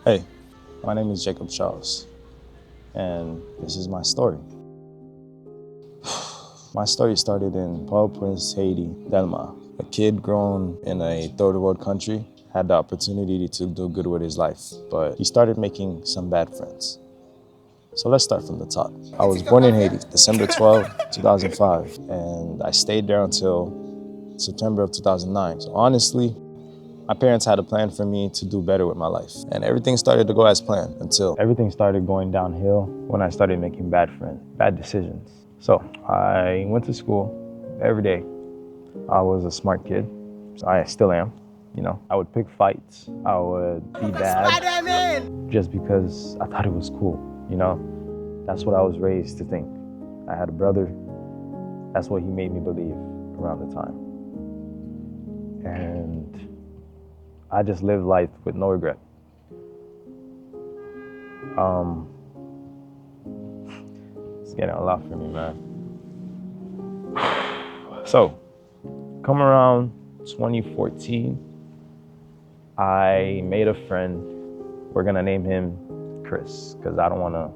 Hey, my name is Jacob Charles, and this is my story. My story started in Port-au-Prince, Haiti, Delma. A kid grown in a third world country had the opportunity to do good with his life, but he started making some bad friends. So let's start from the top. I was born in Haiti, December 12, 2005, and I stayed there until September of 2009. So honestly, my parents had a plan for me to do better with my life, and everything started to go as planned until everything started going downhill when I started making bad friends, bad decisions. So I went to school every day. I was a smart kid, so I still am. I would pick fights. I would be bad just because I thought it was cool. That's what I was raised to think. I had a brother. That's what he made me believe around the time. And I just lived life with no regret. It's getting a lot for me, man. So, come around 2014, I made a friend. We're gonna name him Chris, because I don't wanna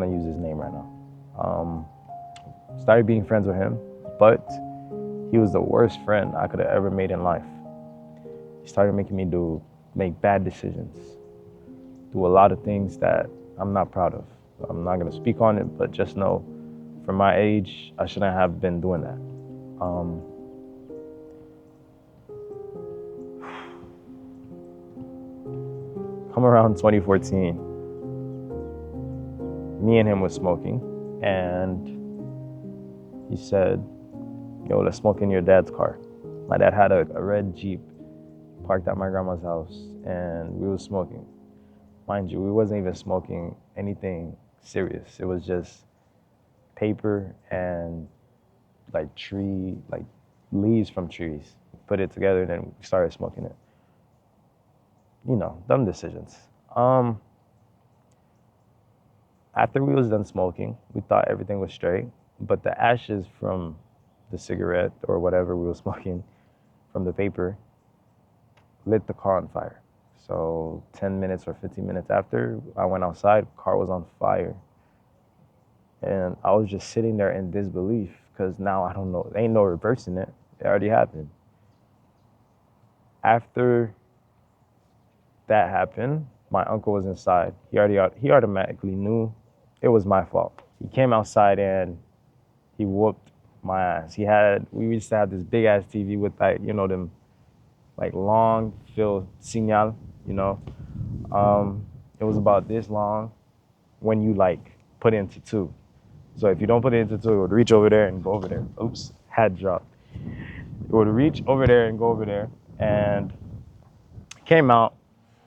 use his name right now. Started being friends with him, but he was the worst friend I could have ever made in life. He started making me make bad decisions, do a lot of things that I'm not proud of. I'm not gonna speak on it, but just know, for my age, I shouldn't have been doing that. Come around 2014, me and him was smoking, and he said, "Yo, let's smoke in your dad's car." My dad had a red Jeep parked at my grandma's house, and we was smoking. Mind you, we wasn't even smoking anything serious. It was just paper and like leaves from trees. Put it together, and then we started smoking it. Dumb decisions. After we was done smoking, we thought everything was straight, but the ashes from the cigarette or whatever we were smoking from the paper lit the car on fire. So 10 minutes or 15 minutes after I went outside, car was on fire. And I was just sitting there in disbelief, because now I don't know, there ain't no reversing it. It already happened. After that happened, my uncle was inside. He automatically knew it was my fault. He came outside and he whooped my ass. We used to have this big ass TV with them long field signal, It was about this long when you put it into two. So if you don't put it into two, it would reach over there and go over there. Oops, had dropped. It would reach over there and go over there, and came out.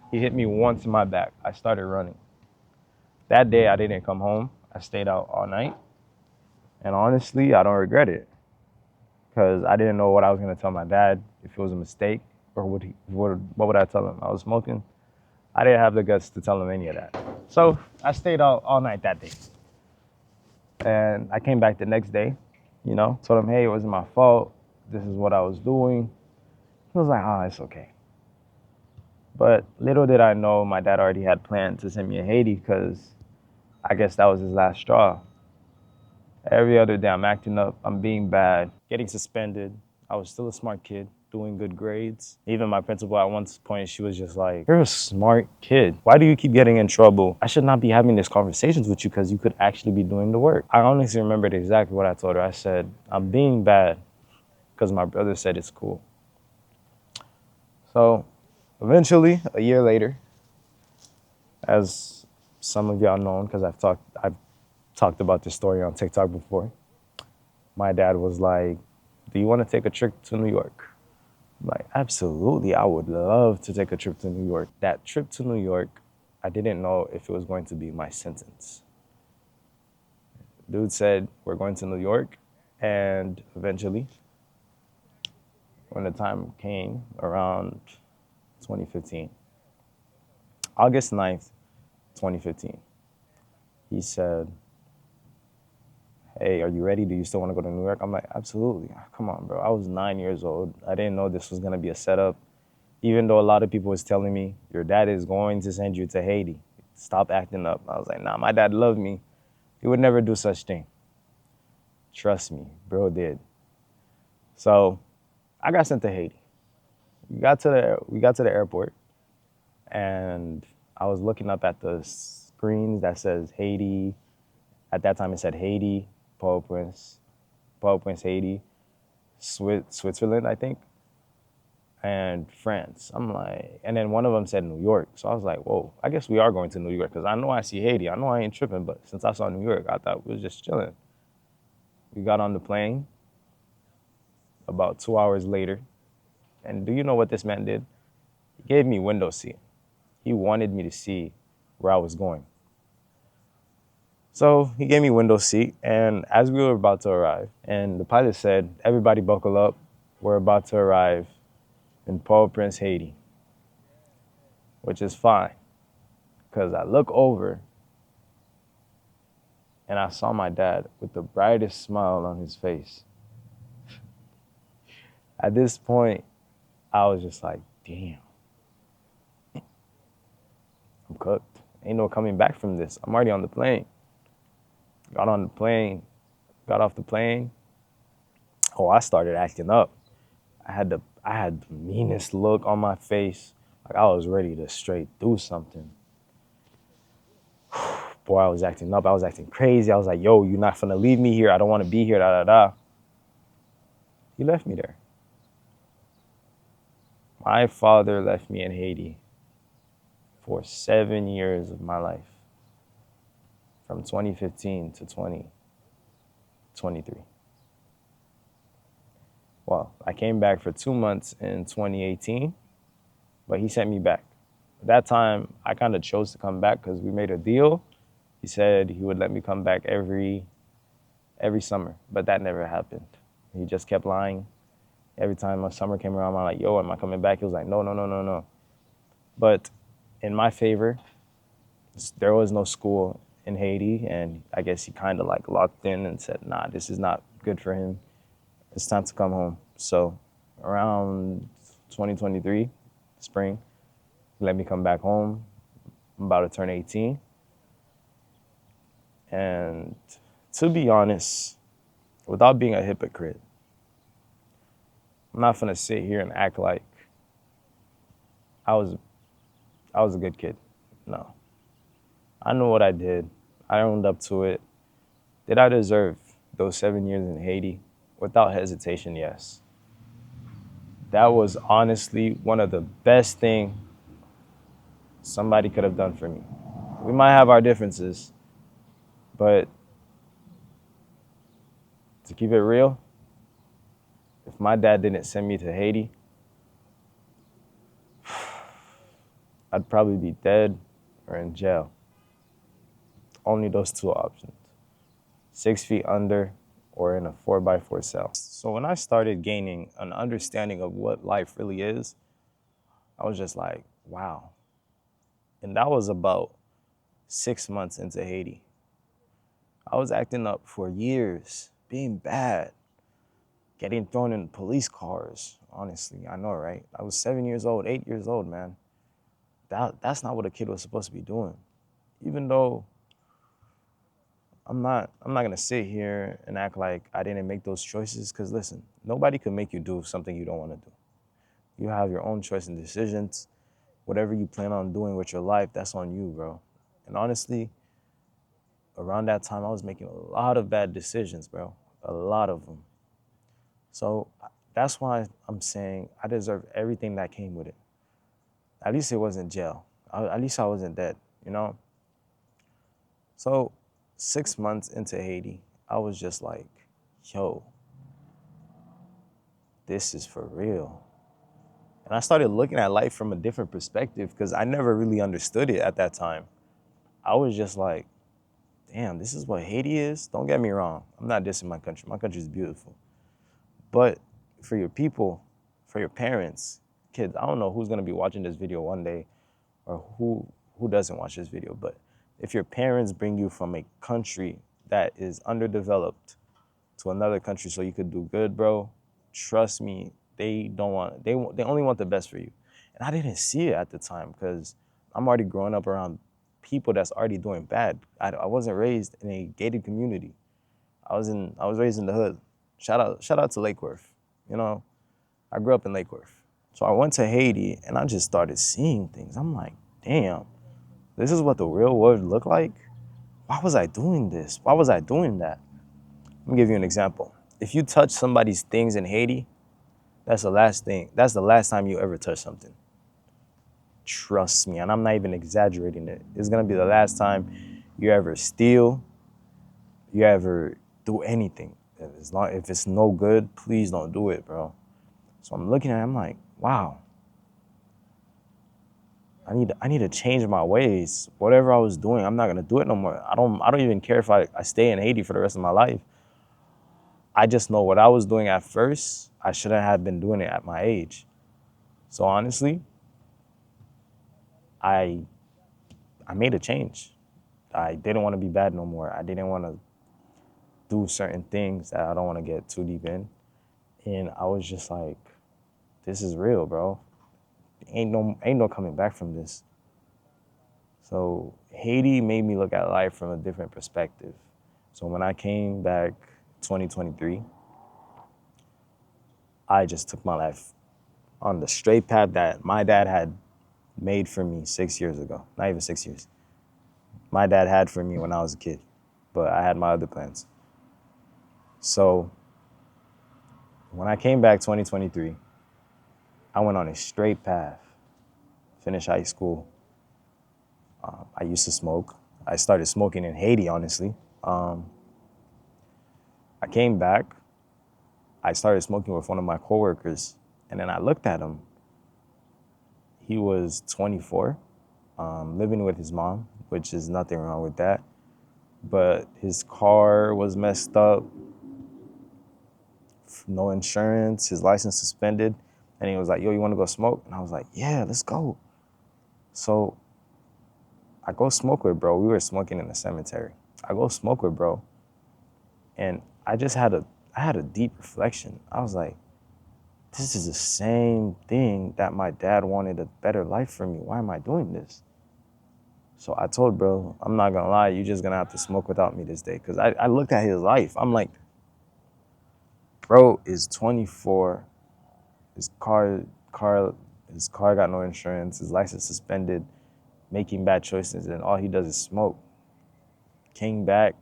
He hit me once in my back. I started running. That day I didn't come home. I stayed out all night. And honestly, I don't regret it, because I didn't know what I was gonna tell my dad, if it was a mistake, or what would I tell him? I was smoking. I didn't have the guts to tell him any of that. So I stayed out all night that day. And I came back the next day, told him, hey, it wasn't my fault. This is what I was doing. He was like, it's okay. But little did I know, my dad already had planned to send me to Haiti, because I guess that was his last straw. Every other day I'm acting up, I'm being bad, getting suspended. I was still a smart kid, doing good grades. Even my principal at one point, she was just like, "You're a smart kid. Why do you keep getting in trouble? I should not be having these conversations with you, because you could actually be doing the work." I honestly remembered exactly what I told her. I said, "I'm being bad because my brother said it's cool." So eventually, a year later, as some of y'all know, because I've talked about this story on TikTok before, my dad was like, "Do you want to take a trip to New York?" I'm like, absolutely, I would love to take a trip to New York. That trip to New York, I didn't know if it was going to be my sentence. Dude said, we're going to New York, and eventually, when the time came around 2015, August 9th, 2015, he said, hey, are you ready? Do you still want to go to New York? I'm like, absolutely. Come on, bro. I was 9 years old. I didn't know this was going to be a setup. Even though a lot of people was telling me, your dad is going to send you to Haiti. Stop acting up. I was like, nah, my dad loved me. He would never do such thing. Trust me, bro did. So I got sent to Haiti. We got to the airport, and I was looking up at the screens that says Haiti. At that time, it said Haiti, Port-au-Prince, Haiti, Switzerland, I think, and France. I'm like, and then one of them said New York. So I was like, whoa, I guess we are going to New York because I know I see Haiti. I know I ain't tripping, but since I saw New York, I thought we was just chilling. We got on the plane about 2 hours later. And do you know what this man did? He gave me window seat. He wanted me to see where I was going. So he gave me window seat, and as we were about to arrive, and the pilot said, everybody buckle up, we're about to arrive in Port-au-Prince, Haiti, which is fine, because I look over, and I saw my dad with the brightest smile on his face. At this point, I was just like, damn, I'm cooked. Ain't no coming back from this. I'm already on the plane. Got on the plane, got off the plane. Oh, I started acting up. I had the meanest look on my face. Like I was ready to straight do something. Boy, I was acting up. I was acting crazy. I was like, yo, you're not finna leave me here. I don't want to be here, da da da. He left me there. My father left me in Haiti for 7 years of my life, from 2015 to 2023. Well, I came back for 2 months in 2018, but he sent me back. At that time, I kind of chose to come back because we made a deal. He said he would let me come back every summer, but that never happened. He just kept lying. Every time a summer came around, I'm like, yo, am I coming back? He was like, no, no, no, no, no. But in my favor, there was no school in Haiti, and I guess he kind of like locked in and said, nah, this is not good for him. It's time to come home. So around 2023, spring, he let me come back home. I'm about to turn 18. And to be honest, without being a hypocrite, I'm not gonna sit here and act like I was I was a good kid. No. I know what I did. I owned up to it. Did I deserve those 7 years in Haiti? Without hesitation, yes. That was honestly one of the best things somebody could have done for me. We might have our differences, but to keep it real, if my dad didn't send me to Haiti, I'd probably be dead or in jail. Only those two options. 6 feet under or in a 4x4 cell. So when I started gaining an understanding of what life really is, I was just like, wow. And that was about 6 months into Haiti. I was acting up for years, being bad, getting thrown in police cars. Honestly, I know, right? I was 7 years old, 8 years old, man. That's not what a kid was supposed to be doing. Even though I'm not gonna sit here and act like I didn't make those choices, because listen, nobody can make you do something you don't want to do. You have your own choice and decisions. Whatever you plan on doing with your life, that's on you, bro. And honestly, around that time, I was making a lot of bad decisions, bro. A lot of them. So that's why I'm saying I deserve everything that came with it. At least it wasn't jail. At least I wasn't dead, you know? So 6 months into Haiti, I was just like, yo, this is for real. And I started looking at life from a different perspective because I never really understood it at that time. I was just like, damn, this is what Haiti is? Don't get me wrong. I'm not dissing my country. My country is beautiful. But for your people, for your parents, kids, I don't know who's gonna be watching this video one day or who doesn't watch this video, but if your parents bring you from a country that is underdeveloped to another country so you could do good, bro, trust me, they don't want they only want the best for you. And I didn't see it at the time because I'm already growing up around people that's already doing bad. I wasn't raised in a gated community. I was raised in the hood. Shout out to Lake Worth. You know, I grew up in Lake Worth. So I went to Haiti and I just started seeing things. I'm like, damn, this is what the real world looked like? Why was I doing this? Why was I doing that? Let me give you an example. If you touch somebody's things in Haiti, that's the last thing. That's the last time you ever touch something. Trust me, and I'm not even exaggerating it. It's gonna be the last time you ever steal, you ever do anything. If it's no good, please don't do it, bro. So I'm looking at it, I'm like, wow, I need to change my ways. Whatever I was doing, I'm not gonna do it no more. I don't even care if I stay in Haiti for the rest of my life. I just know what I was doing at first, I shouldn't have been doing it at my age. So honestly, I made a change. I didn't want to be bad no more. I didn't want to do certain things that I don't want to get too deep in. And I was just like, this is real, bro. Ain't no coming back from this. So Haiti made me look at life from a different perspective. So when I came back 2023, I just took my life on the straight path that my dad had made for me 6 years ago. Not even 6 years. My dad had for me when I was a kid, but I had my other plans. So when I came back 2023, I went on a straight path. Finished high school. I used to smoke. I started smoking in Haiti, honestly. I came back. I started smoking with one of my coworkers, and then I looked at him. He was 24, living with his mom, which is nothing wrong with that. But his car was messed up, no insurance, his license suspended. And he was like, yo, you want to go smoke? And I was like, yeah, let's go. So I go smoke with bro. We were smoking in the cemetery. I go smoke with bro. And I had a deep reflection. I was like, this is the same thing that my dad wanted a better life for me. Why am I doing this? So I told bro, I'm not gonna lie, you're just gonna have to smoke without me this day. Cause I looked at his life. I'm like, bro is 24. His car got no insurance. His license suspended, making bad choices, and all he does is smoke. Came back.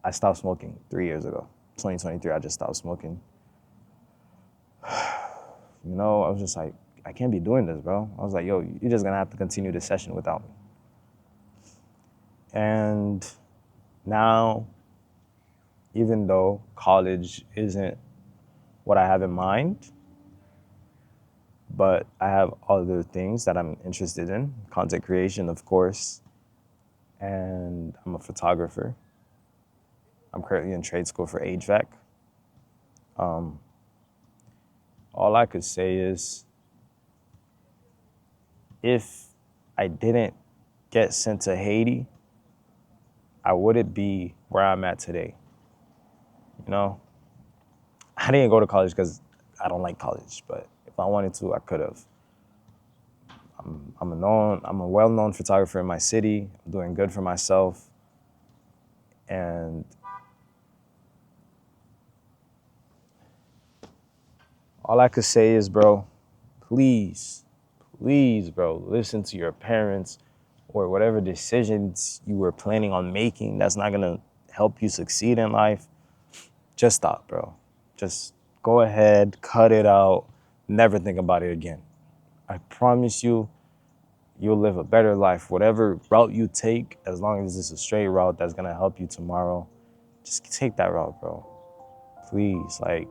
I stopped smoking 3 years ago. 2023, I just stopped smoking. You know, I was just like, I can't be doing this, bro. I was like, yo, you're just gonna have to continue this session without me. And now, even though college isn't what I have in mind, but I have other things that I'm interested in, content creation, of course, and I'm a photographer. I'm currently in trade school for HVAC. All I could say is, if I didn't get sent to Haiti, I wouldn't be where I'm at today. You know, I didn't go to college because I don't like college, but if I wanted to, I could have. I'm a well-known photographer in my city. I'm doing good for myself. And all I could say is, bro, please, bro, listen to your parents or whatever decisions you were planning on making that's not gonna help you succeed in life. Just stop, bro. Just go ahead, cut it out, never think about it again. I promise you, you'll live a better life. Whatever route you take, as long as it's a straight route that's gonna help you tomorrow, just take that route, bro. Please, like,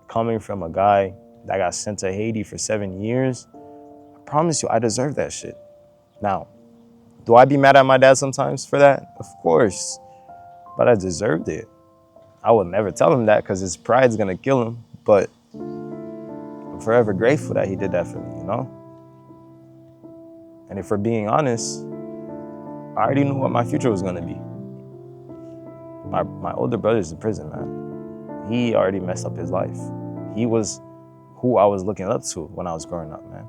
coming from a guy that got sent to Haiti for 7 years, I promise you, I deserve that shit. Now, do I be mad at my dad sometimes for that? Of course, but I deserved it. I would never tell him that because his pride's gonna kill him, but I'm forever grateful that he did that for me, you know? And if we're being honest, I already knew what my future was gonna be. My older brother's in prison, man. He already messed up his life. He was who I was looking up to when I was growing up, man.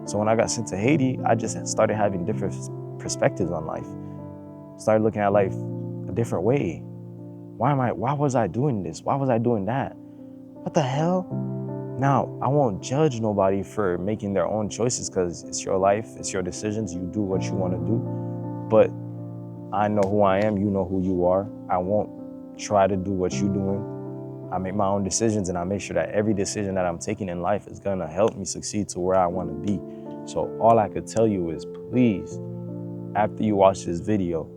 So when I got sent to Haiti, I just started having different perspectives on life. Started looking at life a different way. Why was I doing this? Why was I doing that? What the hell? Now, I won't judge nobody for making their own choices because it's your life, it's your decisions, you do what you want to do. But I know who I am, you know who you are. I won't try to do what you're doing. I make my own decisions and I make sure that every decision that I'm taking in life is gonna help me succeed to where I wanna be. So all I could tell you is please, after you watch this video,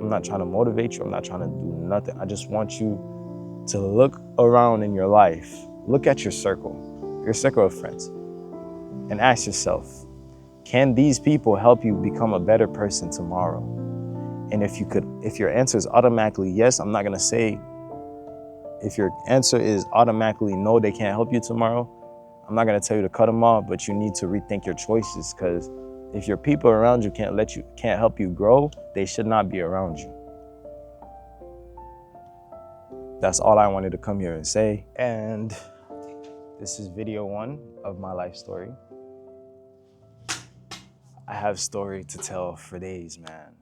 I'm not trying to motivate you, I'm not trying to do nothing. I just want you to look around in your life, look at your circle of friends, and ask yourself, can these people help you become a better person tomorrow? And if your answer is automatically yes, I'm not gonna say, if your answer is automatically no, they can't help you tomorrow, I'm not gonna tell you to cut them off, but you need to rethink your choices, because if your people around you can't help you grow, they should not be around you. That's all I wanted to come here and say. And this is video 1 of my life story. I have story to tell for days, man.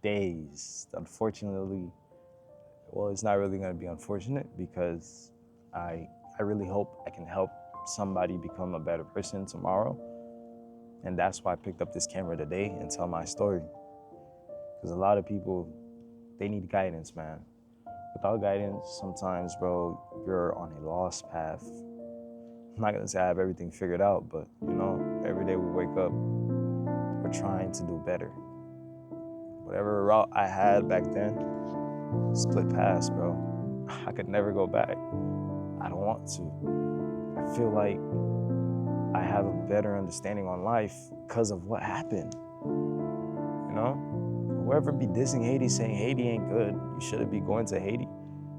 Days. Unfortunately, well, it's not really gonna be unfortunate because I really hope I can help somebody become a better person tomorrow. And that's why I picked up this camera today and tell my story. Because a lot of people, they need guidance, man. Without guidance, sometimes, bro, you're on a lost path. I'm not gonna say I have everything figured out, but you know, every day we wake up, we're trying to do better. Whatever route I had back then, split paths, bro. I could never go back. I don't want to. I feel like I have a better understanding on life because of what happened. You know? Whoever be dissing Haiti, saying Haiti ain't good, you shouldn't be going to Haiti.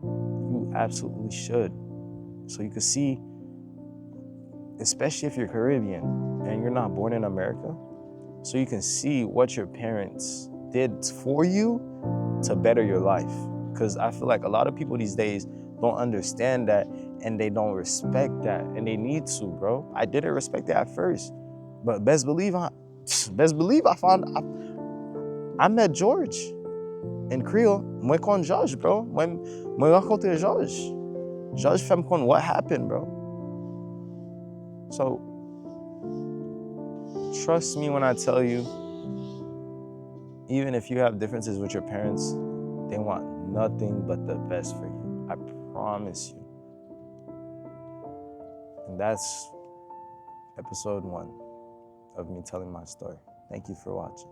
You absolutely should. So you can see, especially if you're Caribbean and you're not born in America, so you can see what your parents did for you to better your life. Because I feel like a lot of people these days don't understand that and they don't respect that, and they need to, bro. I didn't respect that at first, but best believe I met George in Creole. Moi kon George, bro. Moi rencontre George. George fait me kon what happened, bro. So trust me when I tell you, even if you have differences with your parents, they want nothing but the best for you. I promise you. And that's episode 1 of me telling my story. Thank you for watching.